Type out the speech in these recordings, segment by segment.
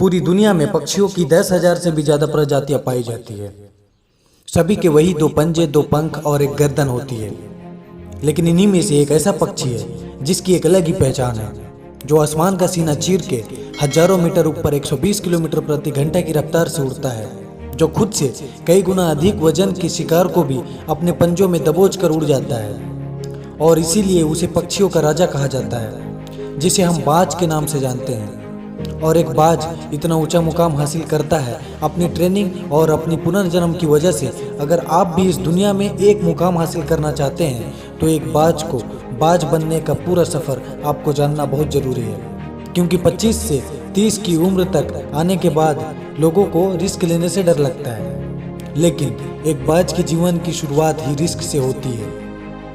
पूरी दुनिया में पक्षियों की 10,000 से भी ज्यादा प्रजातियां पाई जाती है। सभी के वही दो पंजे, दो पंख और एक गर्दन होती है। लेकिन इन्हीं में से एक ऐसा पक्षी है जिसकी एक अलग ही पहचान है, जो आसमान का सीना चीर के हजारों मीटर ऊपर 120 किलोमीटर प्रति घंटे की रफ्तार से उड़ता है, जो खुद से कई गुना अधिक वजन के शिकार को भी अपने पंजों में दबोच कर उड़ जाता है। और इसीलिए उसे पक्षियों का राजा कहा जाता है, जिसे हम बाज के नाम से जानते हैं। और एक बाज इतना ऊंचा मुकाम हासिल करता है अपनी ट्रेनिंग और अपनी पुनर्जन्म की वजह से। अगर आप भी इस दुनिया में एक मुकाम हासिल करना चाहते हैं तो एक बाज को बाज बनने का पूरा सफ़र आपको जानना बहुत ज़रूरी है, क्योंकि 25 से 30 की उम्र तक आने के बाद लोगों को रिस्क लेने से डर लगता है, लेकिन एक बाज के जीवन की शुरुआत ही रिस्क से होती है।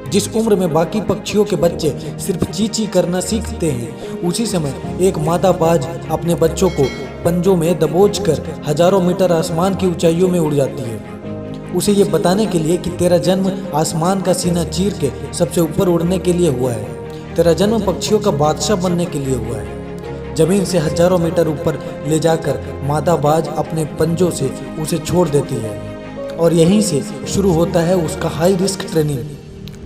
जिस उम्र में बाकी पक्षियों के बच्चे सिर्फ चींची करना सीखते हैं, उसी समय एक मादा बाज अपने बच्चों को पंजों में दबोच कर हजारों मीटर आसमान की ऊंचाइयों में उड़ जाती है, उसे ये बताने के लिए कि तेरा जन्म आसमान का सीना चीर के सबसे ऊपर उड़ने के लिए हुआ है। तेरा जन्म पक्षियों का बादशाह बनने के लिए हुआ है। जमीन से हजारों मीटर ऊपर ले जाकर मादा बाज अपने पंजों से उसे छोड़ देती है, और यहीं से शुरू होता है उसका हाई रिस्क ट्रेनिंग।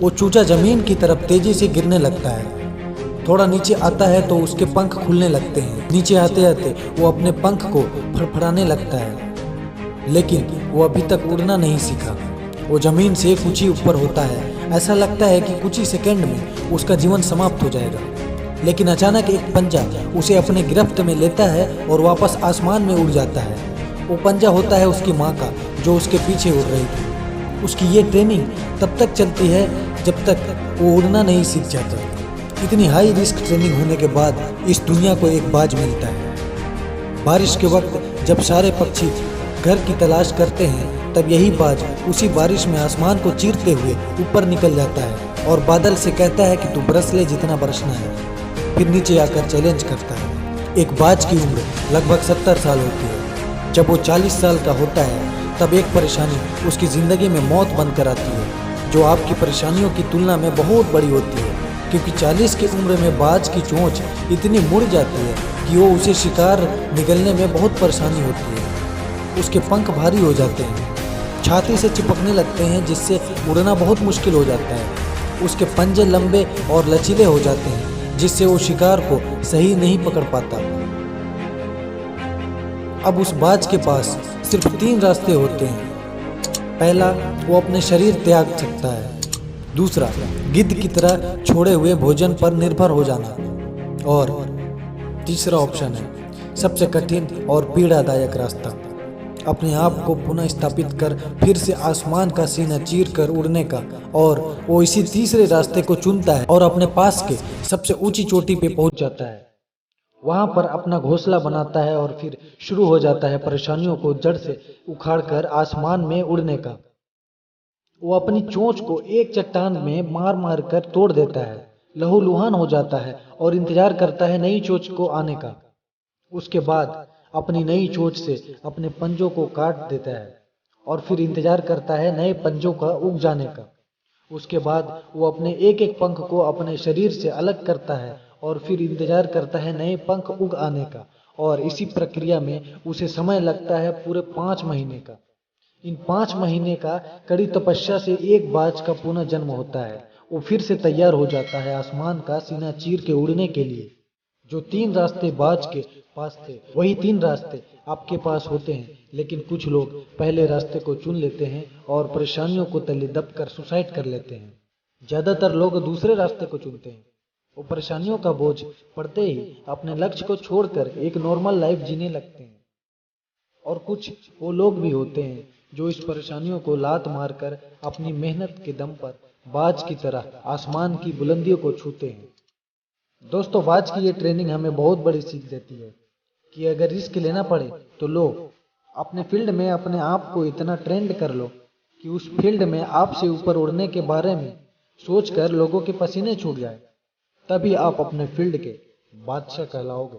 वो चूजा जमीन की तरफ तेजी से गिरने लगता है। थोड़ा नीचे आता है तो उसके पंख खुलने लगते हैं। नीचे आते आते वो अपने पंख को फड़फड़ाने लगता है, लेकिन वो अभी तक उड़ना नहीं सीखा। वो जमीन से कुछ ही ऊपर होता है। ऐसा लगता है कि कुछ ही सेकंड में उसका जीवन समाप्त हो जाएगा, लेकिन अचानक एक पंजा उसे अपने गिरफ्त में लेता है और वापस आसमान में उड़ जाता है। वो पंजा होता है उसकी माँ का, जो उसके पीछे उड़ रही थी। उसकी ये ट्रेनिंग तब तक चलती है जब तक वो उड़ना नहीं सीख जाता। इतनी हाई रिस्क ट्रेनिंग होने के बाद इस दुनिया को एक बाज मिलता है। बारिश के वक्त जब सारे पक्षी घर की तलाश करते हैं, तब यही बाज उसी बारिश में आसमान को चीरते हुए ऊपर निकल जाता है और बादल से कहता है कि तू बरस ले जितना बरसना है। फिर नीचे आकर चैलेंज करता है। एक बाज की उम्र लगभग 70 साल होती है। जब वो 40 साल का होता है, तब एक परेशानी उसकी ज़िंदगी में मौत बनकर आती है, जो आपकी परेशानियों की तुलना में बहुत बड़ी होती है, क्योंकि 40 की उम्र में बाज की चोंच इतनी मुड़ जाती है कि वो उसे शिकार निगलने में बहुत परेशानी होती है। उसके पंख भारी हो जाते हैं, छाती से चिपकने लगते हैं, जिससे उड़ना बहुत मुश्किल हो जाता है। उसके पंजे लंबे और लचीले हो जाते हैं, जिससे वो शिकार को सही नहीं पकड़ पाता। अब उस बाज के पास सिर्फ 3 रास्ते होते हैं। पहला, वो अपने शरीर त्याग सकता है। दूसरा, गिद्ध की तरह छोड़े हुए भोजन पर निर्भर हो जाना। और तीसरा ऑप्शन है सबसे कठिन और पीड़ादायक रास्ता, अपने आप को पुनः स्थापित कर फिर से आसमान का सीना चीर कर उड़ने का। और वो इसी तीसरे रास्ते को चुनता है और अपने पास के सबसे ऊंची चोटी पे पहुंच जाता है। वहां पर अपना घोंसला बनाता है और फिर शुरू हो जाता है परेशानियों को जड़ से उखाड़कर आसमान में उड़ने का। वो अपनी चोंच को एक चट्टान में मार मार कर तोड़ देता है, लहूलुहान हो जाता है और इंतजार करता है नई चोंच को आने का। उसके बाद अपनी नई चोंच से अपने पंजों को काट देता है और फिर इंतजार करता है नए पंजों का उग जाने का। उसके बाद वो अपने एक एक पंख को अपने शरीर से अलग करता है और फिर इंतजार करता है नए पंख उग आने का। और इसी प्रक्रिया में उसे समय लगता है पूरे 5 महीने का। इन 5 महीने का कड़ी तपस्या से एक बाज का पुनः जन्म होता है। वो फिर से तैयार हो जाता है आसमान का सीना चीर के उड़ने के लिए। जो 3 रास्ते बाज के पास थे, वही 3 रास्ते आपके पास होते हैं, लेकिन कुछ लोग पहले रास्ते को चुन लेते हैं और परेशानियों को तले दबकर सुसाइड कर लेते हैं। ज्यादातर लोग दूसरे रास्ते को चुनते हैं। वो परेशानियों का बोझ पड़ते ही अपने लक्ष्य को छोड़कर एक नॉर्मल लाइफ जीने लगते हैं। और कुछ वो लोग भी होते हैं जो इस परेशानियों को लात मारकर अपनी मेहनत के दम पर बाज की तरह आसमान की बुलंदियों को छूते हैं। दोस्तों, बाज की ये ट्रेनिंग हमें बहुत बड़ी सीख देती है कि अगर रिस्क लेना पड़े तो लो। अपने फील्ड में अपने आप को इतना ट्रेंड कर लो कि उस फील्ड में आपसे ऊपर उड़ने के बारे में सोचकर लोगों के पसीने छूट जाए। तभी आप अपने फील्ड के बादशाह कहलाओगे।